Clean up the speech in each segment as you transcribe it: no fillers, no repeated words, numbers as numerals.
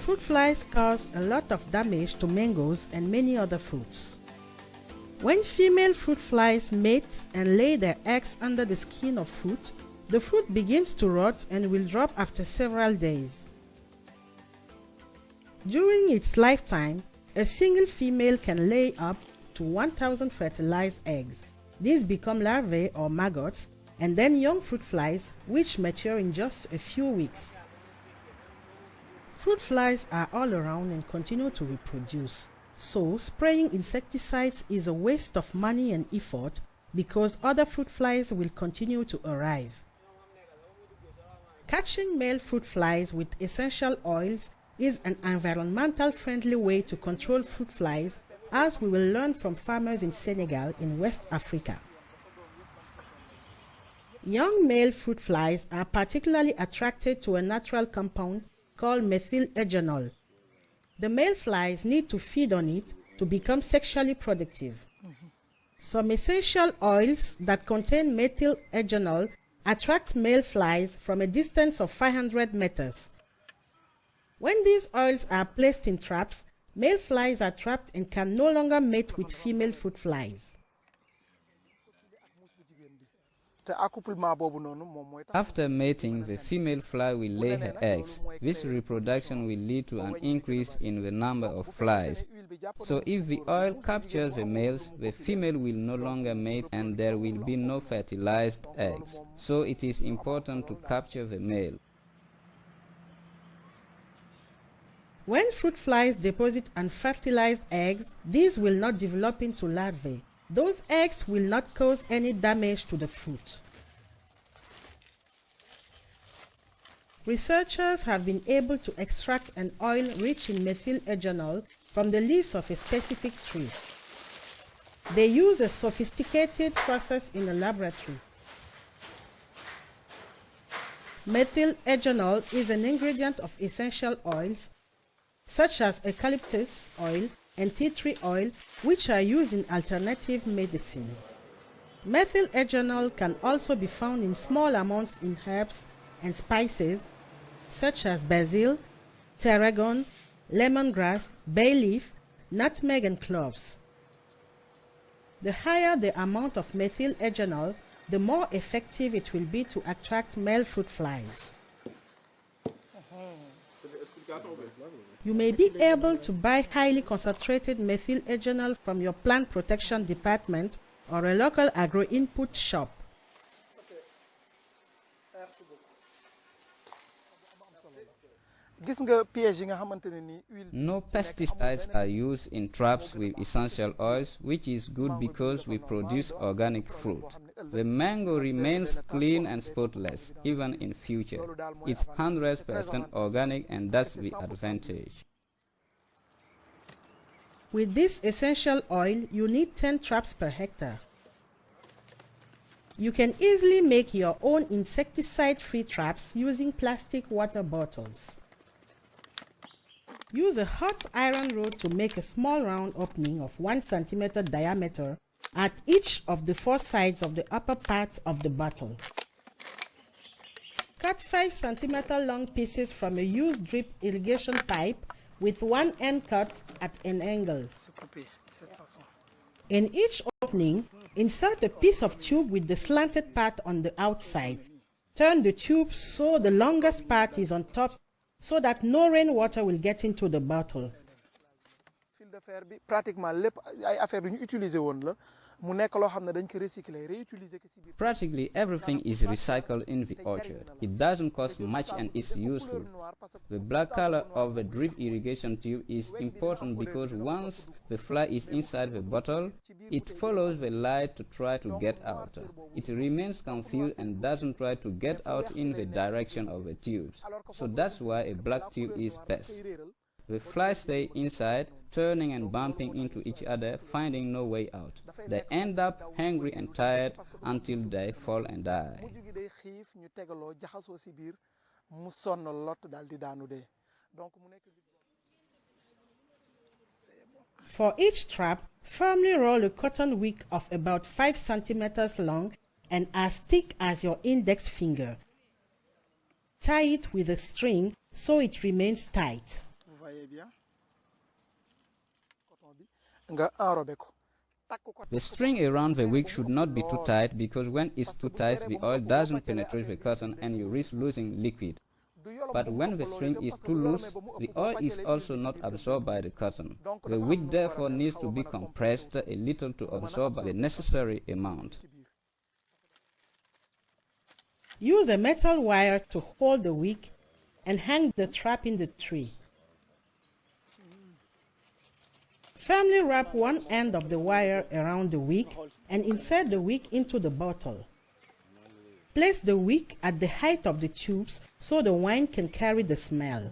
Fruit flies cause a lot of damage to mangoes and many other fruits. When female fruit flies mate and lay their eggs under the skin of fruit, the fruit begins to rot and will drop after several days. During its lifetime, a single female can lay up to 1,000 fertilized eggs. These become larvae or maggots, and then young fruit flies, which mature in just a few weeks. Fruit flies are all around and continue to reproduce, so spraying insecticides is a waste of money and effort because other fruit flies will continue to arrive. Catching male fruit flies with essential oils is an environmental friendly way to control fruit flies, as we will learn from farmers in Senegal in West Africa. Young male fruit flies are particularly attracted to a natural compound called methyl-eugenol. The male flies need to feed on it to become sexually productive. Some essential oils that contain methyl-eugenol attract male flies from a distance of 500 meters. When these oils are placed in traps, male flies are trapped and can no longer mate with female fruit flies. After mating, the female fly will lay her eggs. This reproduction will lead to an increase in the number of flies. So if the oil captures the males, the female will no longer mate and there will be no fertilized eggs. So it is important to capture the male. When fruit flies deposit unfertilized eggs, these will not develop into larvae. Those eggs will not cause any damage to the fruit. Researchers have been able to extract an oil rich in methyl-eugenol from the leaves of a specific tree. They use a sophisticated process in a laboratory. Methyl-eugenol is an ingredient of essential oils such as eucalyptus oil and tea tree oil, which are used in alternative medicine. Methyl-eugenol can also be found in small amounts in herbs and spices such as basil, tarragon, lemongrass, bay leaf, nutmeg and cloves. The higher the amount of methyl-eugenol, the more effective it will be to attract male fruit flies. You may be able to buy highly concentrated methyl-eugenol from your plant protection department or a local agro-input shop. No pesticides are used in traps with essential oils, which is good because we produce organic fruit. The mango remains clean and spotless, even in future. It's 100% organic, and that's the advantage. With this essential oil, you need 10 traps per hectare. You can easily make your own insecticide-free traps using plastic water bottles. Use a hot iron rod to make a small round opening of 1 centimeter diameter at each of the 4 sides of the upper part of the bottle. Cut 5 centimeter long pieces from a used drip irrigation pipe with one end cut at an angle. In each opening, insert a piece of tube with the slanted part on the outside. Turn the tube so the longest part is on top so that no rainwater will get into the bottle. Practically everything is recycled in the orchard. It doesn't cost much and is useful. The black color of the drip irrigation tube is important because once the fly is inside the bottle, it follows the light to try to get out. It remains confused and doesn't try to get out in the direction of the tubes. So that's why a black tube is best. The flies stay inside, turning and bumping into each other, finding no way out. They end up hungry and tired until they fall and die. For each trap, firmly roll a cotton wick of about 5 centimeters long and as thick as your index finger. Tie it with a string so it remains tight. The string around the wick should not be too tight, because when it's too tight, the oil doesn't penetrate the cotton and you risk losing liquid. But when the string is too loose, the oil is also not absorbed by the cotton. The wick therefore needs to be compressed a little to absorb the necessary amount. Use a metal wire to hold the wick and hang the trap in the tree. Firmly wrap one end of the wire around the wick and insert the wick into the bottle. Place the wick at the height of the tubes so the wine can carry the smell.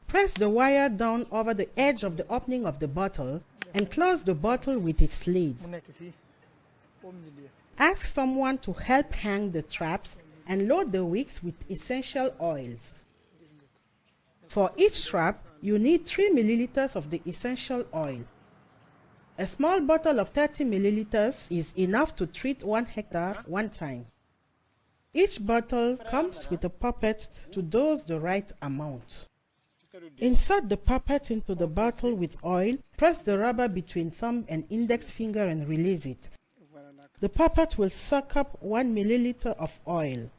Press the wire down over the edge of the opening of the bottle and close the bottle with its lid. Ask someone to help hang the traps and load the wicks with essential oils. For each trap, you need 3 milliliters of the essential oil. A small bottle of 30 milliliters is enough to treat 1 hectare one time. Each bottle comes with a puppet to dose the right amount. Insert the puppet into the bottle with oil, press the rubber between thumb and index finger and release it. The puppet will suck up 1 milliliter of oil.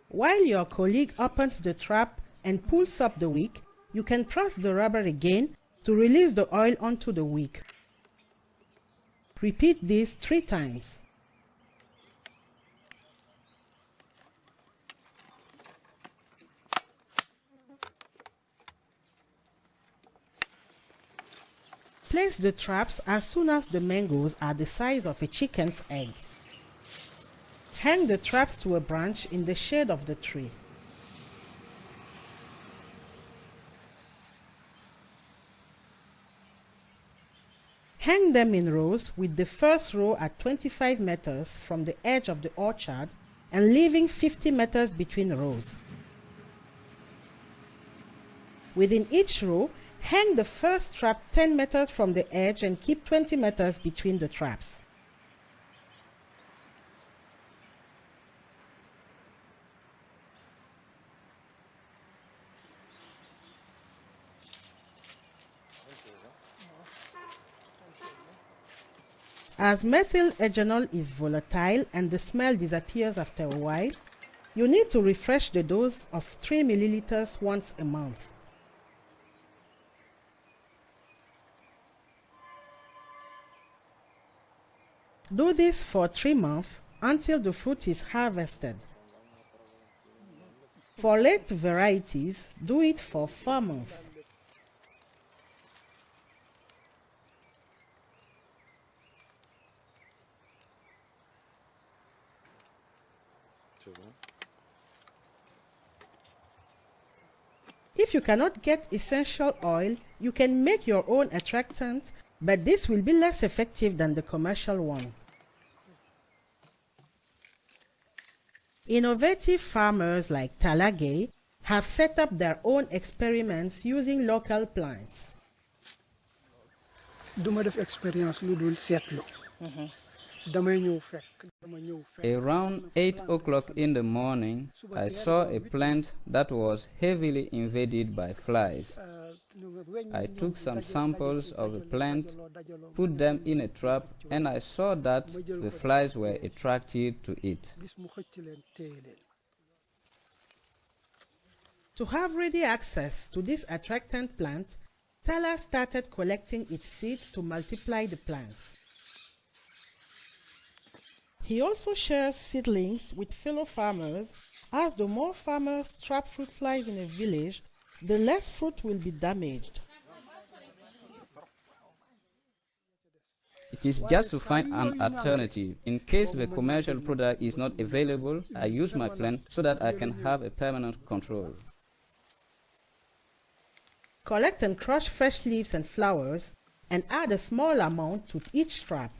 While your colleague opens the trap and pulls up the wick, you can press the rubber again to release the oil onto the wick. Repeat this 3 times. Place the traps as soon as the mangoes are the size of a chicken's egg. Hang the traps to a branch in the shade of the tree. Hang them in rows, with the first row at 25 meters from the edge of the orchard and leaving 50 meters between rows. Within each row, hang the first trap 10 meters from the edge and keep 20 meters between the traps. As methyl ethanol is volatile and the smell disappears after a while, you need to refresh the dose of 3 milliliters once a month. Do this for 3 months until the fruit is harvested. For late varieties, do it for 4 months. If you cannot get essential oil, you can make your own attractant, but this will be less effective than the commercial one. Innovative farmers like Talagay have set up their own experiments using local plants. Around 8 o'clock in the morning, I saw a plant that was heavily invaded by flies. I took some samples of the plant, put them in a trap, and I saw that the flies were attracted to it. To have ready access to this attractant plant, Tala started collecting its seeds to multiply the plants. He also shares seedlings with fellow farmers, as the more farmers trap fruit flies in a village, the less fruit will be damaged. It is just to find an alternative. In case the commercial product is not available, I use my plant so that I can have a permanent control. Collect and crush fresh leaves and flowers and add a small amount to each trap.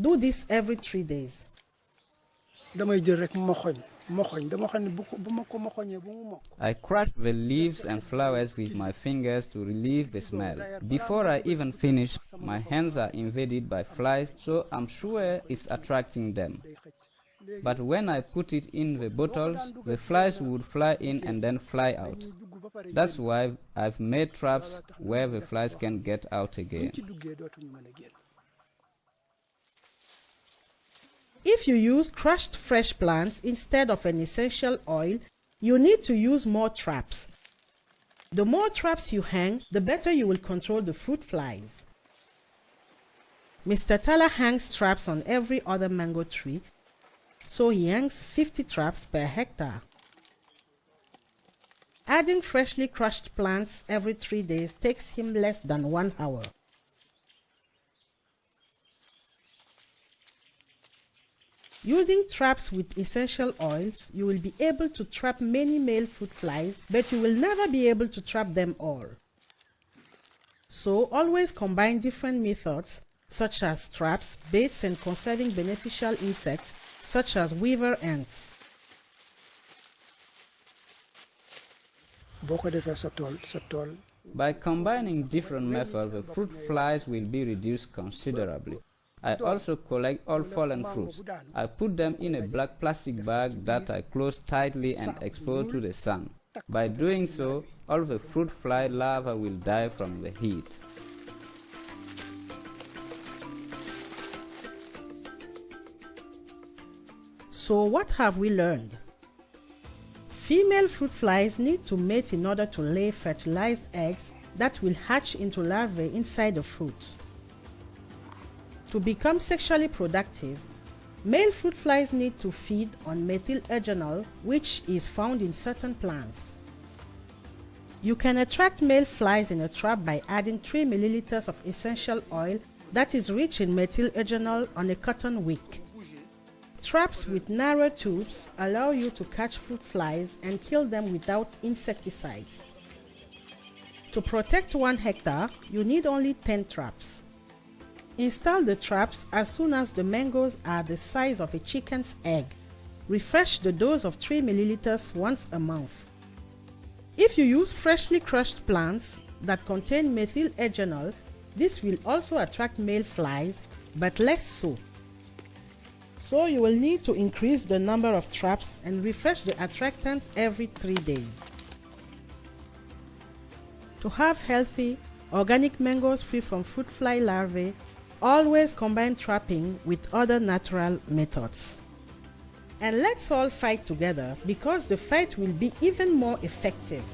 Do this every 3 days. I crush the leaves and flowers with my fingers to relieve the smell. Before I even finish, my hands are invaded by flies, so I'm sure it's attracting them. But when I put it in the bottles, the flies would fly in and then fly out. That's why I've made traps where the flies can get out again. If you use crushed fresh plants instead of an essential oil, you need to use more traps. The more traps you hang, the better you will control the fruit flies. Mr. Tala hangs traps on every other mango tree, so he hangs 50 traps per hectare. Adding freshly crushed plants every 3 days takes him less than 1 hour. Using traps with essential oils, you will be able to trap many male fruit flies, but you will never be able to trap them all. So always combine different methods such as traps, baits, and conserving beneficial insects such as weaver ants. By combining different methods, the fruit flies will be reduced considerably. I also collect all fallen fruits. I put them in a black plastic bag that I close tightly and expose to the sun. By doing so, all the fruit fly larvae will die from the heat. So what have we learned? Female fruit flies need to mate in order to lay fertilized eggs that will hatch into larvae inside the fruit. To become sexually productive, male fruit flies need to feed on methyl eugenol, which is found in certain plants. You can attract male flies in a trap by adding 3 milliliters of essential oil that is rich in methyl eugenol on a cotton wick. Traps with narrow tubes allow you to catch fruit flies and kill them without insecticides. To protect 1 hectare, you need only 10 traps. Install the traps as soon as the mangoes are the size of a chicken's egg. Refresh the dose of 3 milliliters once a month. If you use freshly crushed plants that contain methyl eugenol, this will also attract male flies, but less so. So you will need to increase the number of traps and refresh the attractant every 3 days. To have healthy, organic mangoes free from fruit fly larvae, always combine trapping with other natural methods. And let's all fight together, because the fight will be even more effective.